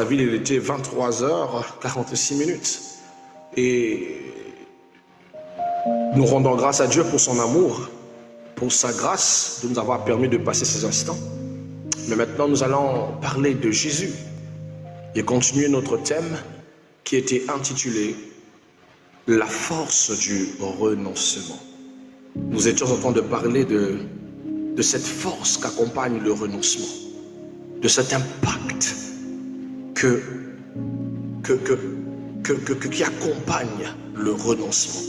La ville, il était 23h46. Et nous rendons grâce à Dieu pour son amour, pour sa grâce de nous avoir permis de passer ces instants. Mais maintenant, nous allons parler de Jésus et continuer notre thème qui était intitulé « La force du renoncement ». Nous étions en train de parler de cette force qu'accompagne le renoncement, de cet impact qui accompagne le renoncement.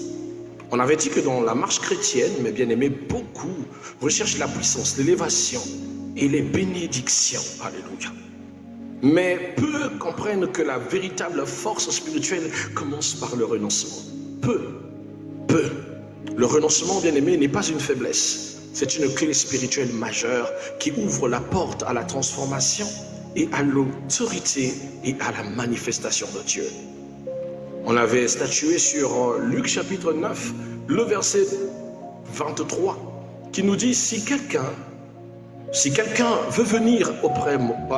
On avait dit que dans la marche chrétienne, mes bien-aimés, beaucoup recherchent la puissance, l'élévation et les bénédictions. Alléluia. Mais peu comprennent que la véritable force spirituelle commence par le renoncement. Peu. Le renoncement, bien-aimé, n'est pas une faiblesse. C'est une clé spirituelle majeure qui ouvre la porte à la transformation et à l'autorité et à la manifestation de Dieu. On avait statué sur Luc chapitre 9, le verset 23, qui nous dit, si quelqu'un veut venir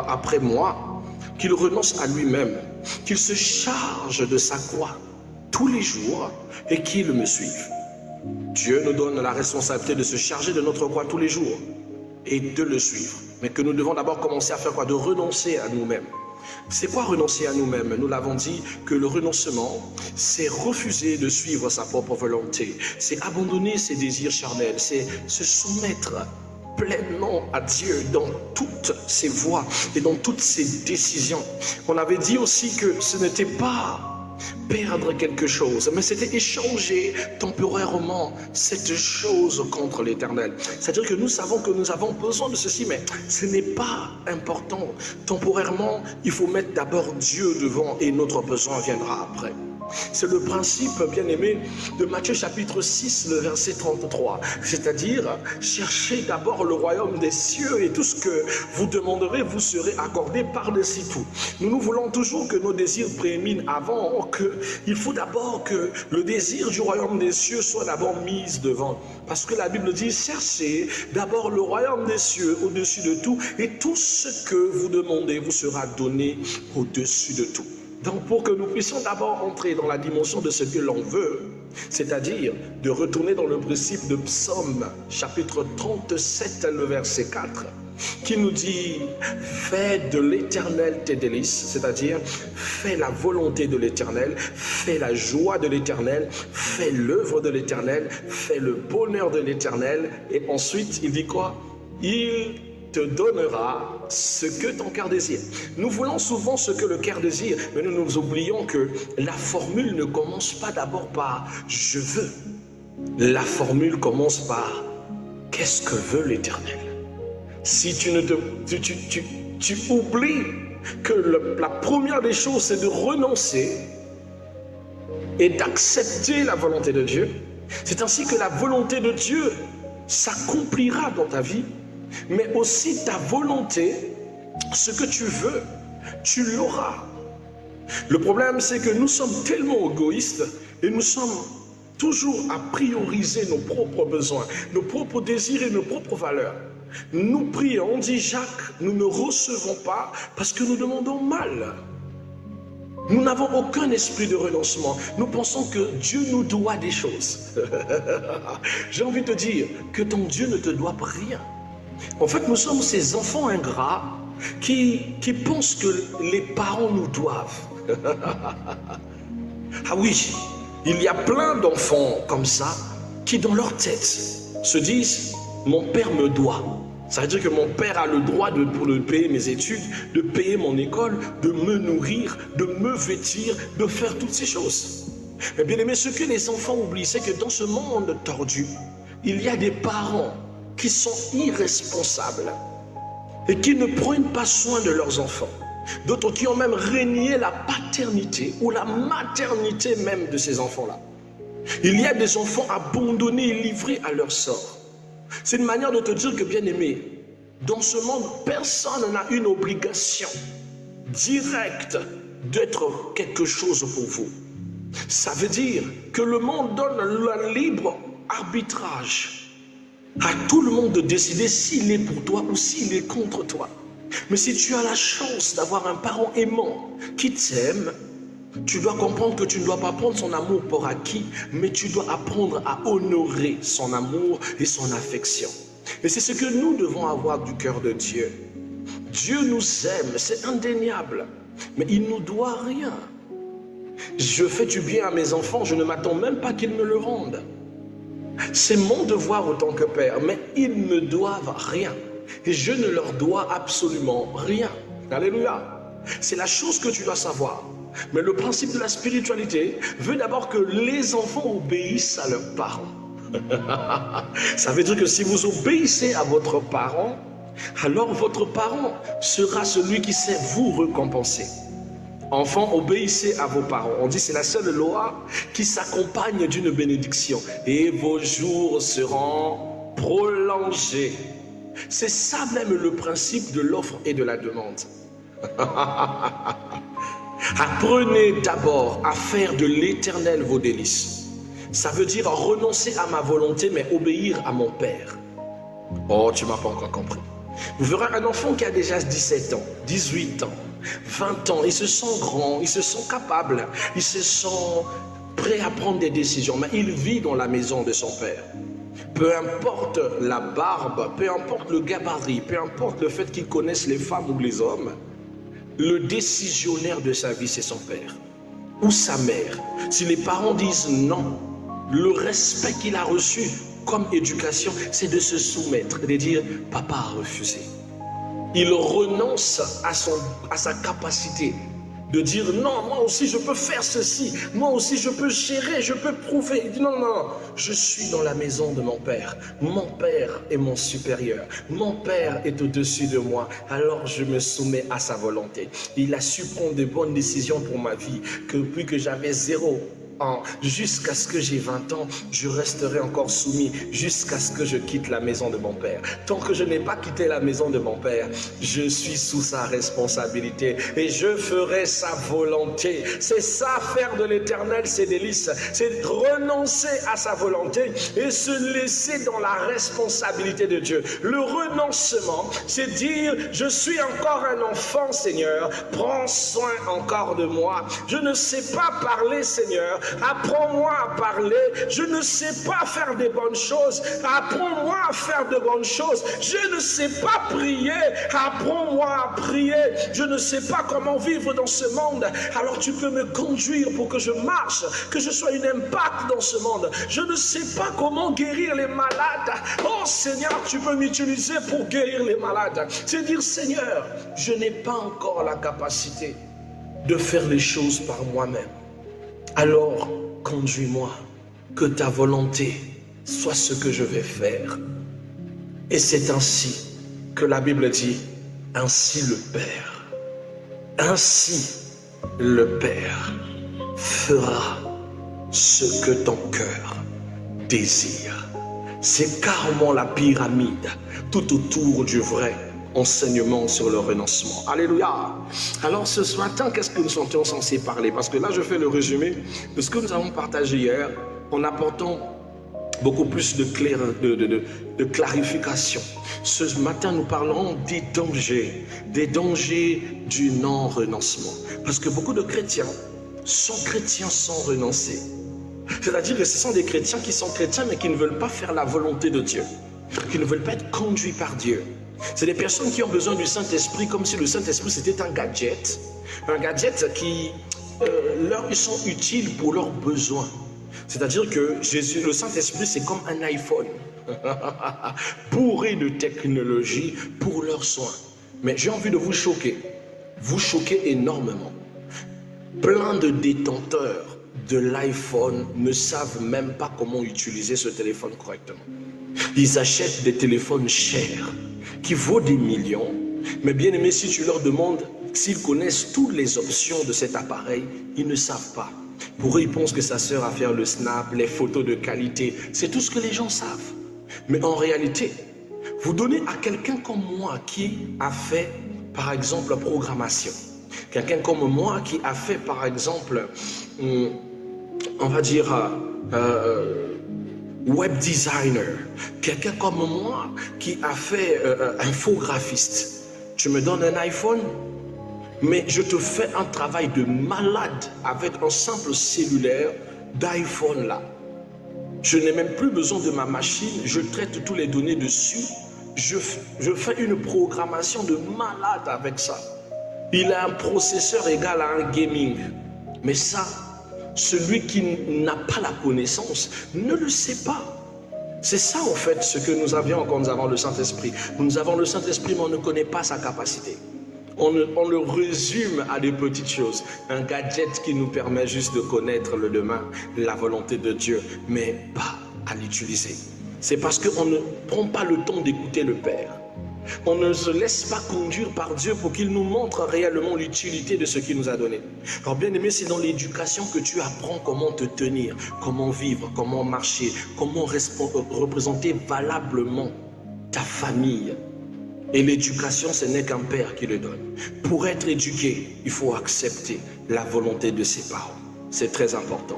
après moi, qu'il renonce à lui-même, qu'il se charge de sa croix tous les jours et qu'il me suive. Dieu nous donne la responsabilité de se charger de notre croix tous les jours et de le suivre. Mais que nous devons d'abord commencer à faire quoi? De renoncer à nous-mêmes. C'est quoi renoncer à nous-mêmes? Nous l'avons dit que le renoncement, c'est refuser de suivre sa propre volonté. C'est abandonner ses désirs charnels. C'est se soumettre pleinement à Dieu dans toutes ses voies et dans toutes ses décisions. On avait dit aussi que ce n'était pas perdre quelque chose, mais c'était échanger temporairement cette chose contre l'Éternel. C'est-à-dire que nous savons que nous avons besoin de ceci, mais ce n'est pas important. Temporairement, il faut mettre d'abord Dieu devant et notre besoin viendra après. C'est le principe, bien-aimé, de Matthieu chapitre 6, le verset 33. C'est-à-dire, cherchez d'abord le royaume des cieux et tout ce que vous demanderez vous serez accordé par-dessus tout. Nous voulons toujours que nos désirs prééminent avant, il faut d'abord que le désir du royaume des cieux soit d'abord mis devant. Parce que la Bible dit, cherchez d'abord le royaume des cieux au-dessus de tout et tout ce que vous demandez vous sera donné au-dessus de tout. Donc pour que nous puissions d'abord entrer dans la dimension de ce que l'on veut, c'est-à-dire de retourner dans le principe de Psaume chapitre 37, le verset 4, qui nous dit « Fais de l'Éternel tes délices », c'est-à-dire fais la volonté de l'Éternel, fais la joie de l'Éternel, fais l'œuvre de l'Éternel, fais le bonheur de l'Éternel. Et ensuite, il dit quoi? Il te donnera ce que ton cœur désire. Nous voulons souvent ce que le cœur désire, mais nous nous oublions que la formule ne commence pas d'abord par « je veux ». La formule commence par « qu'est-ce que veut l'Éternel ». Si tu oublies que la première des choses, c'est de renoncer et d'accepter la volonté de Dieu, c'est ainsi que la volonté de Dieu s'accomplira dans ta vie. Mais aussi ta volonté, ce que tu veux, tu l'auras. Le problème, c'est que nous sommes tellement égoïstes et nous sommes toujours à prioriser nos propres besoins, nos propres désirs et nos propres valeurs. Nous prions, on dit Jacques, nous ne recevons pas parce que nous demandons mal. Nous n'avons aucun esprit de renoncement. Nous pensons que Dieu nous doit des choses. J'ai envie de te dire que ton Dieu ne te doit rien. En fait, nous sommes ces enfants ingrats qui pensent que les parents nous doivent. Ah oui, il y a plein d'enfants comme ça qui dans leur tête se disent « mon père me doit ». Ça veut dire que mon père a le droit de payer mes études, de payer mon école, de me nourrir, de me vêtir, de faire toutes ces choses. Mais bien aimé, ce que les enfants oublient, c'est que dans ce monde tordu, il y a des parents qui sont irresponsables et qui ne prennent pas soin de leurs enfants. D'autres qui ont même régné la paternité ou la maternité même de ces enfants-là. Il y a des enfants abandonnés et livrés à leur sort. C'est une manière de te dire que, bien aimé, dans ce monde, personne n'a une obligation directe d'être quelque chose pour vous. Ça veut dire que le monde donne le libre arbitrage à tout le monde de décider s'il est pour toi ou s'il est contre toi. Mais si tu as la chance d'avoir un parent aimant qui t'aime, tu dois comprendre que tu ne dois pas prendre son amour pour acquis, mais tu dois apprendre à honorer son amour et son affection. Et c'est ce que nous devons avoir du cœur de Dieu. Dieu nous aime, c'est indéniable, mais il ne nous doit rien. Je fais du bien à mes enfants, je ne m'attends même pas qu'ils me le rendent. C'est mon devoir en tant que père, mais ils ne me doivent rien. Et je ne leur dois absolument rien. Alléluia. C'est la chose que tu dois savoir. Mais le principe de la spiritualité veut d'abord que les enfants obéissent à leurs parents. Ça veut dire que si vous obéissez à votre parent, alors votre parent sera celui qui sait vous récompenser. Enfants, obéissez à vos parents. On dit que c'est la seule loi qui s'accompagne d'une bénédiction. Et vos jours seront prolongés. C'est ça même le principe de l'offre et de la demande. Apprenez d'abord à faire de l'Éternel vos délices. Ça veut dire renoncer à ma volonté, mais obéir à mon Père. Oh, tu ne m'as pas encore compris. Vous verrez un enfant qui a déjà 17 ans, 18 ans, 20 ans, il se sent grand, il se sent capable, il se sent prêt à prendre des décisions, mais il vit dans la maison de son père. Peu importe la barbe, peu importe le gabarit, peu importe le fait qu'il connaisse les femmes ou les hommes, le décisionnaire de sa vie, c'est son père ou sa mère. Si les parents disent non, le respect qu'il a reçu comme éducation, c'est de se soumettre, de dire « papa a refusé ». Il renonce à sa capacité de dire « non, moi aussi je peux faire ceci, moi aussi je peux gérer, je peux prouver ». Il dit « non, non, je suis dans la maison de mon père est mon supérieur, mon père est au-dessus de moi, alors je me soumets à sa volonté ». Il a su prendre de bonnes décisions pour ma vie, que depuis que j'avais 0 ans, jusqu'à ce que j'ai 20 ans, je resterai encore soumis jusqu'à ce que je quitte la maison de mon père. Tant que je n'ai pas quitté la maison de mon père, je suis sous sa responsabilité et je ferai sa volonté. C'est ça, faire de l'Éternel ses délices. C'est renoncer à sa volonté et se laisser dans la responsabilité de Dieu. Le renoncement, c'est dire, je suis encore un enfant, Seigneur, prends soin encore de moi. Je ne sais pas parler, Seigneur, apprends-moi à parler. Je ne sais pas faire des bonnes choses, apprends-moi à faire de bonnes choses. Je ne sais pas prier, apprends-moi à prier. Je ne sais pas comment vivre dans ce monde, alors tu peux me conduire pour que je marche, que je sois une impact dans ce monde. Je ne sais pas comment guérir les malades. Oh Seigneur, tu peux m'utiliser pour guérir les malades. C'est dire, Seigneur, je n'ai pas encore la capacité de faire les choses par moi-même. Alors, conduis-moi, que ta volonté soit ce que je vais faire. Et c'est ainsi que la Bible dit, ainsi le Père fera ce que ton cœur désire. C'est carrément la pyramide tout autour du vrai enseignement sur le renoncement. Alléluia. Alors ce matin, qu'est-ce que nous sommes censés parler? Parce que là, je fais le résumé de ce que nous avons partagé hier en apportant beaucoup plus de clarification. Ce matin, nous parlerons des dangers du non-renoncement. Parce que beaucoup de chrétiens sont chrétiens sans renoncer. C'est-à-dire que ce sont des chrétiens qui sont chrétiens mais qui ne veulent pas faire la volonté de Dieu, qui ne veulent pas être conduits par Dieu. C'est des personnes qui ont besoin du Saint-Esprit comme si le Saint-Esprit c'était un gadget qui ils sont utiles pour leurs besoins. C'est-à-dire que Jésus, le Saint-Esprit, c'est comme un iPhone, bourré de technologie pour leurs soins. Mais j'ai envie de vous choquer énormément. Plein de détenteurs de l'iPhone ne savent même pas comment utiliser ce téléphone correctement. Ils achètent des téléphones chers qui vaut des millions, mais bien aimé, si tu leur demandes s'ils connaissent toutes les options de cet appareil, ils ne savent pas. Pour eux, ils pensent que ça sert à faire le snap, les photos de qualité. C'est tout ce que les gens savent. Mais en réalité, vous donnez à quelqu'un comme moi qui a fait, par exemple, la programmation. Quelqu'un comme moi qui a fait, par exemple, on va dire, web designer. Quelqu'un comme moi qui a fait infographiste. Tu me donnes un iPhone, mais je te fais un travail de malade avec un simple cellulaire d'iPhone là. Je n'ai même plus besoin de ma machine, je traite toutes les données dessus. Je fais une programmation de malade avec ça. Il a un processeur égal à un gaming. Mais ça, celui qui n'a pas la connaissance ne le sait pas. C'est ça en fait ce que nous avions quand nous avons le Saint-Esprit. Nous avons le Saint-Esprit mais on ne connaît pas sa capacité. On le résume à des petites choses. Un gadget qui nous permet juste de connaître le demain, la volonté de Dieu, mais pas à l'utiliser. C'est parce qu'on ne prend pas le temps d'écouter le Père. On ne se laisse pas conduire par Dieu pour qu'il nous montre réellement l'utilité de ce qu'il nous a donné. Alors bien aimé, c'est dans l'éducation que tu apprends comment te tenir, comment vivre, comment marcher, comment représenter valablement ta famille. Et l'éducation, ce n'est qu'un père qui le donne. Pour être éduqué, il faut accepter la volonté de ses parents. C'est très important.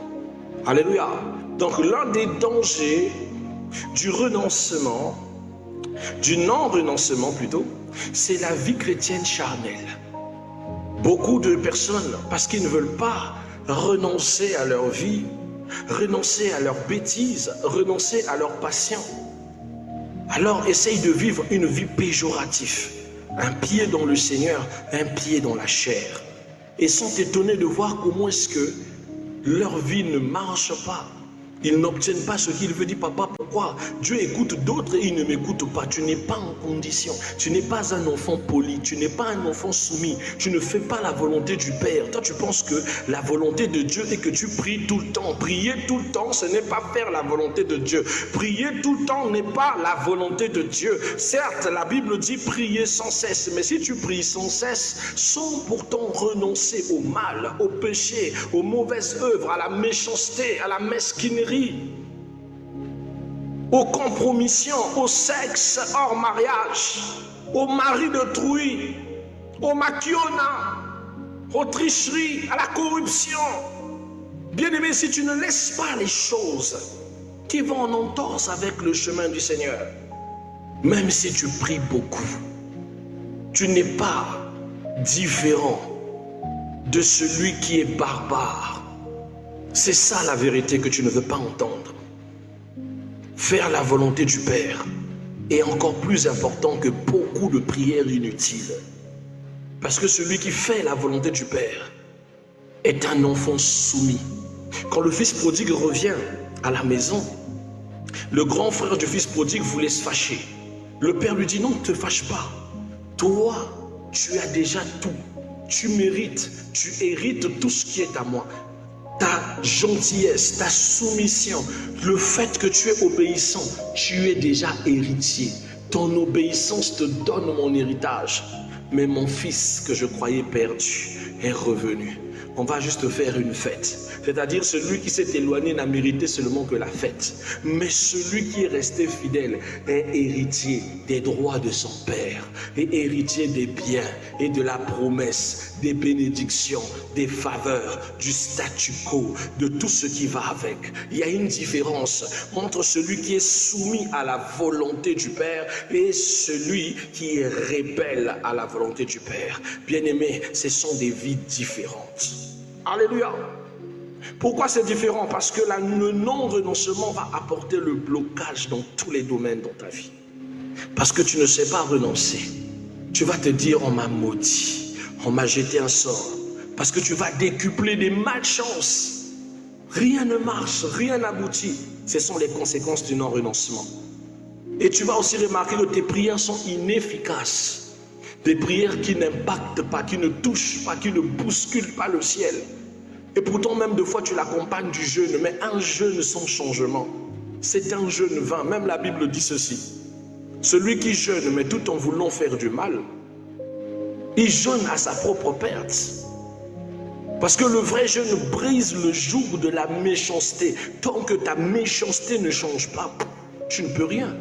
Alléluia. Donc l'un des dangers du renoncement, du non-renoncement plutôt, c'est la vie chrétienne charnelle. Beaucoup de personnes, parce qu'ils ne veulent pas renoncer à leur vie, renoncer à leurs bêtises, renoncer à leurs passions, alors essaye de vivre une vie péjorative. Un pied dans le Seigneur, un pied dans la chair. Et sont étonnés de voir comment est-ce que leur vie ne marche pas. Ils n'obtiennent pas ce qu'il veut dire. Papa, pourquoi Dieu écoute d'autres et il ne m'écoute pas? Tu n'es pas en condition. Tu n'es pas un enfant poli. Tu n'es pas un enfant soumis. Tu ne fais pas la volonté du Père. Toi, tu penses que la volonté de Dieu est que tu pries tout le temps. Prier tout le temps, ce n'est pas faire la volonté de Dieu. Prier tout le temps n'est pas la volonté de Dieu. Certes, la Bible dit prier sans cesse. Mais si tu pries sans cesse, sans pourtant renoncer au mal, au péché, aux mauvaises œuvres, à la méchanceté, à la mesquinerie, aux compromissions, au sexe hors mariage, au mari d'autrui, au maquiona, aux tricheries, à la corruption. Bien-aimé, si tu ne laisses pas les choses qui vont en entorse avec le chemin du Seigneur, même si tu pries beaucoup, tu n'es pas différent de celui qui est barbare. C'est ça la vérité que tu ne veux pas entendre. Faire la volonté du Père est encore plus important que beaucoup de prières inutiles. Parce que celui qui fait la volonté du Père est un enfant soumis. Quand le fils prodigue revient à la maison, le grand frère du fils prodigue voulait se fâcher. Le père lui dit: non, ne te fâche pas. Toi, tu as déjà tout. Tu mérites, tu hérites tout ce qui est à moi. Ta gentillesse, ta soumission, le fait que tu es obéissant, tu es déjà héritier. Ton obéissance te donne mon héritage. Mais mon fils que je croyais perdu est revenu. On va juste faire une fête. C'est-à-dire celui qui s'est éloigné n'a mérité seulement que la fête. Mais celui qui est resté fidèle est héritier des droits de son père, et héritier des biens et de la promesse, des bénédictions, des faveurs, du statu quo, de tout ce qui va avec. Il y a une différence entre celui qui est soumis à la volonté du Père et celui qui est rebelle à la volonté du Père. Bien-aimés, ce sont des vies différentes. Alléluia. Pourquoi c'est différent? Parce que le non-renoncement va apporter le blocage dans tous les domaines dans ta vie. Parce que tu ne sais pas renoncer. Tu vas te dire: on m'a maudit, on m'a jeté un sort. Parce que tu vas décupler des malchances. Rien ne marche, rien n'aboutit. Ce sont les conséquences du non-renoncement. Et tu vas aussi remarquer que tes prières sont inefficaces. Des prières qui n'impactent pas, qui ne touchent pas, qui ne bousculent pas le ciel. Et pourtant, même deux fois, tu l'accompagnes du jeûne. Mais un jeûne sans changement, c'est un jeûne vain. Même la Bible dit ceci: celui qui jeûne, mais tout en voulant faire du mal, il jeûne à sa propre perte. Parce que le vrai jeûne brise le joug de la méchanceté. Tant que ta méchanceté ne change pas, tu ne peux rien.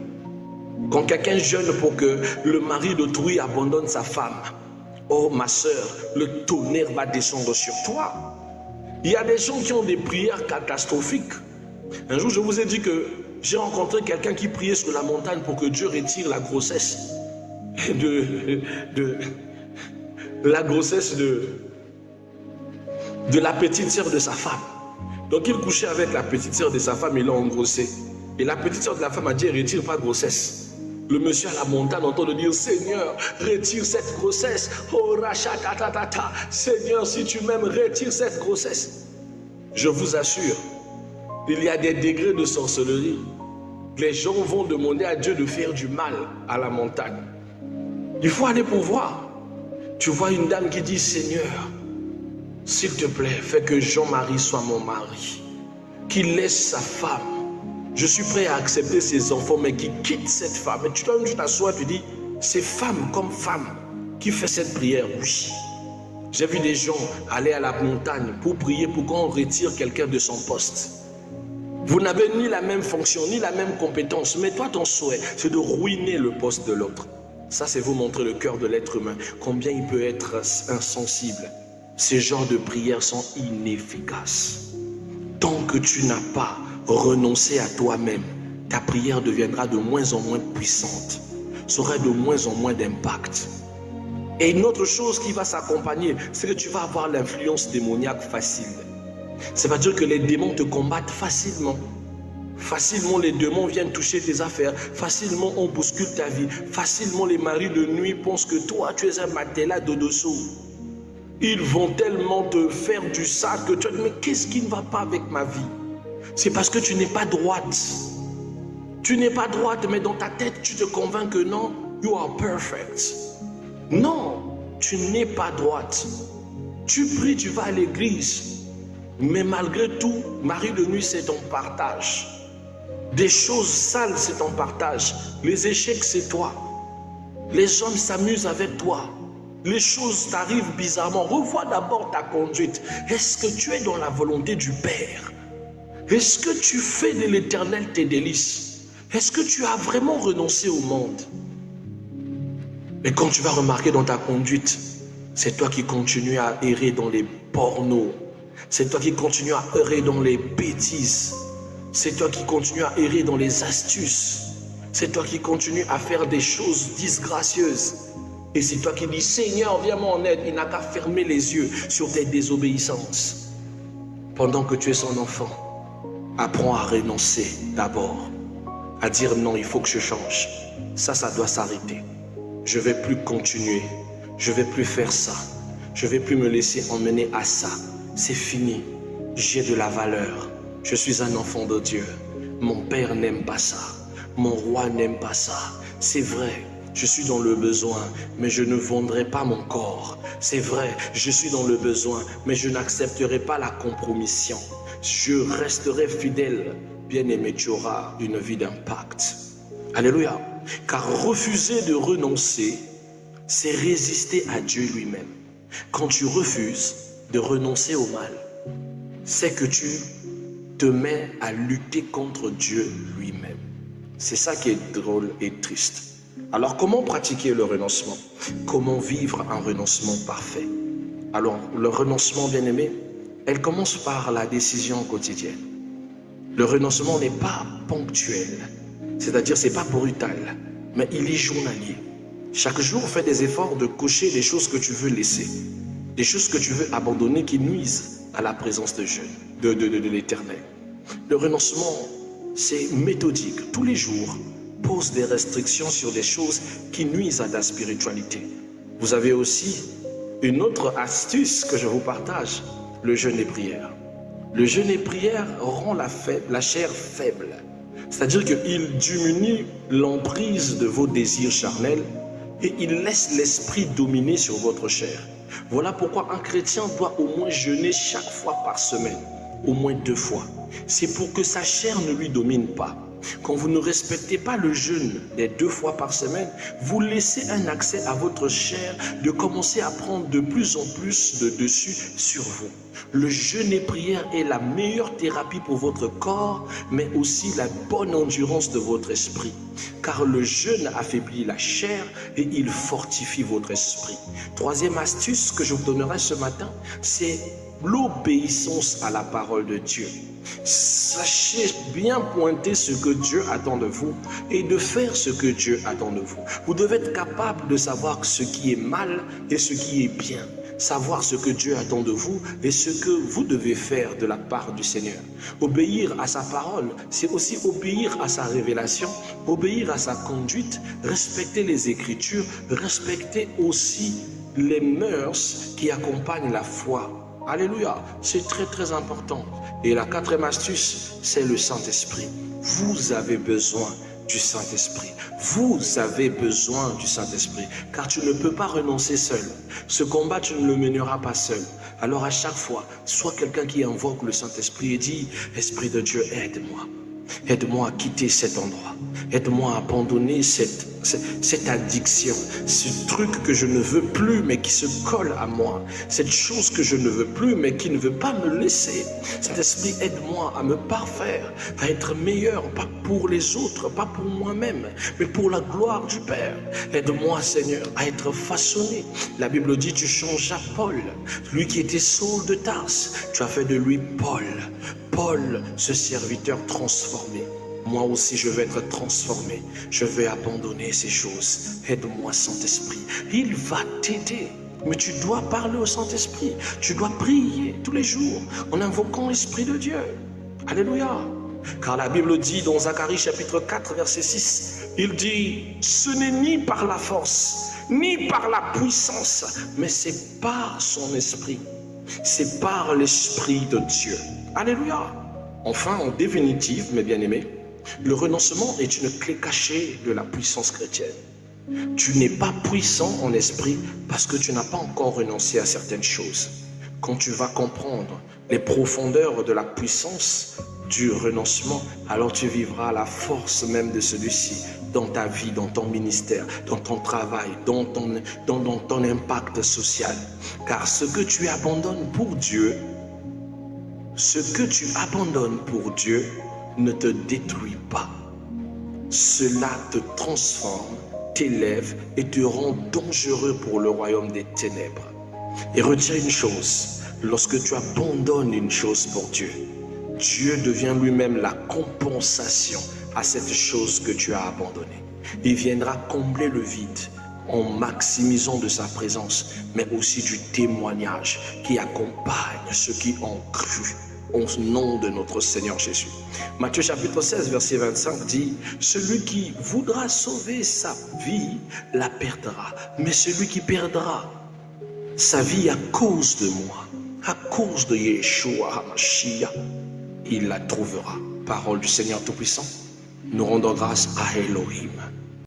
Quand quelqu'un jeûne pour que le mari d'autrui abandonne sa femme, oh ma soeur, le tonnerre va descendre sur toi. Il y a des gens qui ont des prières catastrophiques. Un jour, je vous ai dit que j'ai rencontré quelqu'un qui priait sur la montagne pour que Dieu retire la grossesse. de la grossesse de la petite sœur de sa femme. Donc il couchait avec la petite sœur de sa femme, il l'a engrossé. Et la petite sœur de la femme a dit, retire pas grossesse. Le monsieur à la montagne entend le dire, Seigneur, retire cette grossesse. Oh, rachatatata. Seigneur, si tu m'aimes, retire cette grossesse. Je vous assure, il y a des degrés de sorcellerie. Les gens vont demander à Dieu de faire du mal à la montagne. Il faut aller pour voir. Tu vois une dame qui dit, Seigneur, s'il te plaît, fais que Jean-Marie soit mon mari. Qu'il laisse sa femme. Je suis prêt à accepter ses enfants, mais qu'il quitte cette femme. Et tu t'assois, tu dis, c'est femme comme femme qui fait cette prière. Oui. J'ai vu des gens aller à la montagne pour prier pour qu'on retire quelqu'un de son poste. Vous n'avez ni la même fonction, ni la même compétence, mais toi, ton souhait, c'est de ruiner le poste de l'autre. Ça, c'est vous montrer le cœur de l'être humain, combien il peut être insensible. Ces genres de prières sont inefficaces. Tant que tu n'as pas renoncé à toi-même, ta prière deviendra de moins en moins puissante, ça aura de moins en moins d'impact. Et une autre chose qui va s'accompagner, c'est que tu vas avoir l'influence démoniaque facile. Ça veut dire que les démons te combattent facilement. Facilement, les démons viennent toucher tes affaires. Facilement, on bouscule ta vie. Facilement, les maris de nuit pensent que toi, tu es un matelas de dessous. Ils vont tellement te faire du sale que tu te dis, mais qu'est-ce qui ne va pas avec ma vie? C'est parce que tu n'es pas droite. Tu n'es pas droite, mais dans ta tête, tu te convaincs que non, you are perfect. Non, tu n'es pas droite. Tu pries, tu vas à l'église. Mais malgré tout, mari de nuit, c'est ton partage. Des choses sales, c'est ton partage. Les échecs, c'est toi. Les hommes s'amusent avec toi. Les choses t'arrivent bizarrement. Revois d'abord ta conduite. Est-ce que tu es dans la volonté du Père? Est-ce que tu fais de l'Éternel tes délices? Est-ce que tu as vraiment renoncé au monde? Mais quand tu vas remarquer dans ta conduite, c'est toi qui continues à errer dans les pornos. C'est toi qui continues à errer dans les bêtises. C'est toi qui continues à errer dans les astuces. C'est toi qui continues à faire des choses disgracieuses. Et c'est toi qui dis, Seigneur, viens-moi en aide. Il n'a qu'à fermer les yeux sur tes désobéissances. Pendant que tu es son enfant, apprends à renoncer d'abord. À dire non, il faut que je change. Ça doit s'arrêter. Je ne vais plus continuer. Je ne vais plus faire ça. Je ne vais plus me laisser emmener à ça. C'est fini. J'ai de la valeur. Je suis un enfant de Dieu. Mon père n'aime pas ça. Mon roi n'aime pas ça. C'est vrai, je suis dans le besoin, mais je ne vendrai pas mon corps. C'est vrai, je suis dans le besoin, mais je n'accepterai pas la compromission. Je resterai fidèle. Bien-aimé, tu auras une vie d'impact. Alléluia. Car refuser de renoncer, c'est résister à Dieu lui-même. Quand tu refuses de renoncer au mal, c'est que tu te mets à lutter contre Dieu lui-même. C'est ça qui est drôle et triste. Alors, comment pratiquer le renoncement? Comment vivre un renoncement parfait? Alors, le renoncement, bien-aimé, elle commence par la décision quotidienne. Le renoncement n'est pas ponctuel, c'est-à-dire c'est pas brutal, mais il est journalier. Chaque jour, fais des efforts de cocher les choses que tu veux laisser, des choses que tu veux abandonner qui nuisent à la présence de Dieu, de l'Éternel. Le renoncement, c'est méthodique. Tous les jours, pose des restrictions sur des choses qui nuisent à ta spiritualité. Vous avez aussi une autre astuce que je vous partage, le jeûne et prière. Le jeûne et prière rend la chair faible. C'est-à-dire qu'il diminue l'emprise de vos désirs charnels et il laisse l'esprit dominer sur votre chair. Voilà pourquoi un chrétien doit au moins jeûner chaque fois par semaine, au moins 2 fois. C'est pour que sa chair ne lui domine pas. Quand vous ne respectez pas le jeûne des 2 fois par semaine, vous laissez un accès à votre chair de commencer à prendre de plus en plus de dessus sur vous. Le jeûne et prière est la meilleure thérapie pour votre corps, mais aussi la bonne endurance de votre esprit. Car le jeûne affaiblit la chair et il fortifie votre esprit. 3e astuce que je vous donnerai ce matin, c'est l'obéissance à la parole de Dieu. Sachez bien pointer ce que Dieu attend de vous et de faire ce que Dieu attend de vous. Vous devez être capable de savoir ce qui est mal et ce qui est bien. Savoir ce que Dieu attend de vous et ce que vous devez faire de la part du Seigneur. Obéir à sa parole, c'est aussi obéir à sa révélation, obéir à sa conduite, respecter les Écritures, respecter aussi les mœurs qui accompagnent la foi. Alléluia, c'est très très important. Et la quatrième astuce, c'est le Saint-Esprit. Vous avez besoin du Saint-Esprit. Vous avez besoin du Saint-Esprit, car tu ne peux pas renoncer seul. Ce combat, tu ne le mèneras pas seul. Alors à chaque fois, sois quelqu'un qui invoque le Saint-Esprit et dit, Esprit de Dieu, aide-moi. Aide-moi à quitter cet endroit. Aide-moi à abandonner cette addiction, ce truc que je ne veux plus mais qui se colle à moi, cette chose que je ne veux plus mais qui ne veut pas me laisser. Cet esprit, aide-moi à me parfaire, à être meilleur, pas pour les autres, pas pour moi-même, mais pour la gloire du Père. Aide-moi, Seigneur, à être façonné. La Bible dit, tu changeas Paul, lui qui était Saul de Tarse, tu as fait de lui Paul. Paul, ce serviteur transformé. Moi aussi, je vais être transformé. Je vais abandonner ces choses. Aide-moi, Saint-Esprit. Il va t'aider. Mais tu dois parler au Saint-Esprit. Tu dois prier tous les jours en invoquant l'Esprit de Dieu. Alléluia. Car la Bible dit dans Zacharie chapitre 4, verset 6, il dit, ce n'est ni par la force, ni par la puissance, mais c'est par son esprit. C'est par l'Esprit de Dieu. Alléluia. Enfin, en définitive, mes bien-aimés, le renoncement est une clé cachée de la puissance chrétienne. Tu n'es pas puissant en esprit parce que tu n'as pas encore renoncé à certaines choses. Quand tu vas comprendre les profondeurs de la puissance du renoncement, alors tu vivras la force même de celui-ci dans ta vie, dans ton ministère, dans ton travail, dans ton impact social. Car ce que tu abandonnes pour Dieu, ne te détruit pas. Cela te transforme, t'élève et te rend dangereux pour le royaume des ténèbres. Et retiens une chose, lorsque tu abandonnes une chose pour Dieu, Dieu devient lui-même la compensation à cette chose que tu as abandonnée. Il viendra combler le vide en maximisant de sa présence, mais aussi du témoignage qui accompagne ceux qui ont cru au nom de notre Seigneur Jésus. Matthieu chapitre 16, verset 25 dit, celui qui voudra sauver sa vie la perdra, mais celui qui perdra sa vie à cause de moi, à cause de Yeshua HaMashiach, il la trouvera. Parole du Seigneur Tout-Puissant. Nous rendons grâce à Elohim.